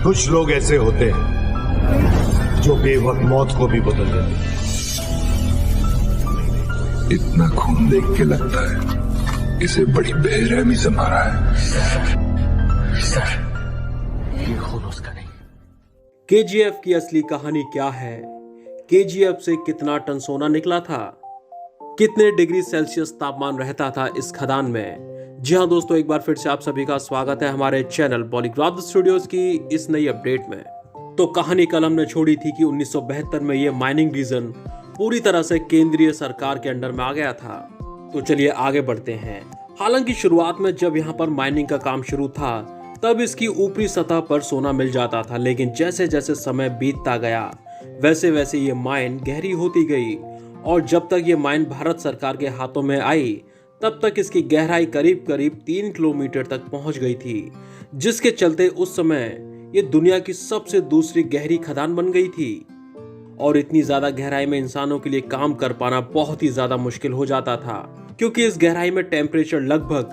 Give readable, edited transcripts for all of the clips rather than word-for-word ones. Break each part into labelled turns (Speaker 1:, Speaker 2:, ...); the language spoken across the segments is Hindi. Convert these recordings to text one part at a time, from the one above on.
Speaker 1: कुछ लोग ऐसे होते हैं जो बेवक्त मौत को भी बदल देते हैं।
Speaker 2: इतना खून देख के लगता है इसे बड़ी बेरहमी से मारा है।
Speaker 3: सर, ये खून उसका नहीं।
Speaker 4: केजीएफ की असली कहानी क्या है? केजीएफ से कितना टन सोना निकला था? कितने डिग्री सेल्सियस तापमान रहता था इस खदान में? जी हाँ दोस्तों, एक बार फिर से आप सभी का स्वागत है हमारे चैनल बॉलीग्राफ स्टूडियोज की इस नई अपडेट में। तो कहानी कल हमने छोड़ी थी कि 1972 में ये माइनिंग रीजन पूरी तरह से केंद्रीय सरकार के अंडर में आ गया था। तो चलिए आगे बढ़ते हैं। हालांकि शुरुआत में जब यहाँ पर माइनिंग का काम शुरू था तब इसकी ऊपरी सतह पर सोना मिल जाता था, लेकिन जैसे जैसे समय बीतता गया वैसे वैसे ये माइन गहरी होती गई और जब तक ये माइन भारत सरकार के हाथों में आई तब तक इसकी गहराई करीब करीब 3 किलोमीटर तक पहुंच गई थी, जिसके चलते उस समय ये दुनिया की सबसे दूसरी गहरी खदान बन गई थी। और इतनी ज्यादा गहराई में इंसानों के लिए काम कर पाना बहुत ही ज्यादा मुश्किल हो जाता था, क्योंकि इस गहराई में टेम्परेचर लगभग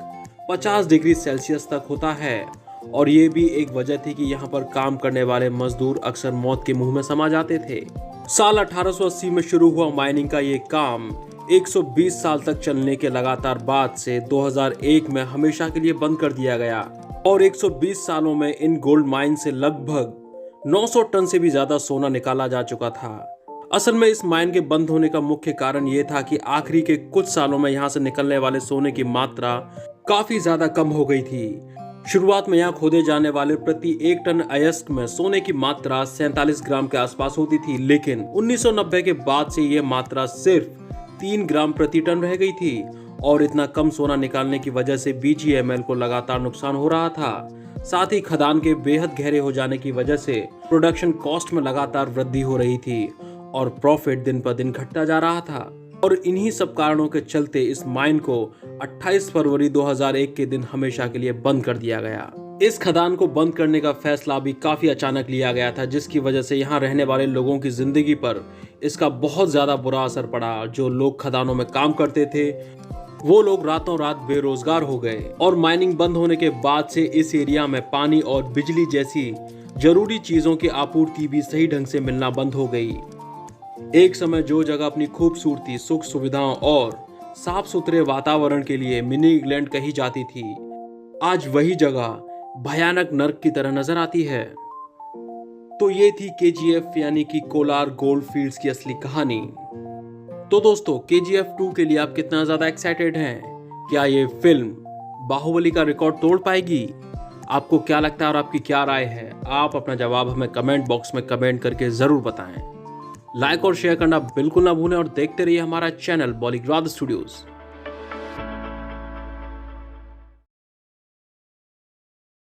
Speaker 4: 50 डिग्री सेल्सियस तक होता है। और ये भी एक वजह थी कि यहाँ पर काम करने वाले मजदूर अक्सर मौत के मुंह में समा जाते थे। साल 1880 में शुरू हुआ माइनिंग का ये काम 120 साल तक चलने के लगातार बाद से 2001 में हमेशा के लिए बंद कर दिया गया और 120 सालों में इन गोल्ड माइन से लगभग 900 टन से भी ज्यादा सोना निकाला जा चुका था। असल में इस माइन के बंद होने का मुख्य कारण ये था कि आखिरी के कुछ सालों में यहाँ से निकलने वाले सोने की मात्रा काफी ज्यादा कम हो गई थी। शुरुआत में यहाँ खोदे जाने वाले प्रति 1 टन अयस्क में सोने की मात्रा 47 ग्राम के आसपास होती थी, लेकिन 1990 के बाद से ये मात्रा सिर्फ 3 ग्राम प्रति टन रह गई थी। और इतना कम सोना निकालने की वजह से बीजीएमएल को लगातार नुकसान हो रहा था। साथ ही खदान के बेहद गहरे हो जाने की वजह से प्रोडक्शन कॉस्ट में लगातार वृद्धि हो रही थी और प्रॉफिट दिन पर दिन घटता जा रहा था। और इन्हीं सब कारणों के चलते इस माइन को 28 फरवरी 2001 के दिन हमेशा के लिए बंद कर दिया गया। इस खदान को बंद करने का फैसला भी काफी अचानक लिया गया था, जिसकी वजह से यहाँ रहने वाले लोगों की जिंदगी पर इसका बहुत ज्यादा बुरा असर पड़ा। जो लोग खदानों में काम करते थे वो लोग रातों रात बेरोजगार हो गए और माइनिंग बंद होने के बाद से इस एरिया में पानी और बिजली जैसी जरूरी चीजों की आपूर्ति भी सही ढंग से मिलना बंद हो गई। एक समय जो जगह अपनी खूबसूरती, सुख सुविधाओं और साफ सुथरे वातावरण के लिए मिनी इंग्लैंड कही जाती थी, आज वही जगह भयानक नर्क की तरह नजर आती है। तो ये थी केजीएफ यानी कि कोलार गोल्ड फील्ड्स की असली कहानी। तो दोस्तों, केजीएफ 2 के लिए आप कितना ज्यादा एक्साइटेड हैं? क्या ये फिल्म बाहुबली का रिकॉर्ड तोड़ पाएगी? आपको क्या लगता है और आपकी क्या राय है? आप अपना जवाब हमें कमेंट बॉक्स में कमेंट करके जरूर बताएं। लाइक और शेयर करना बिल्कुल ना भूलें और देखते रहिए हमारा चैनल बॉलीग्राफ स्टूडियोज।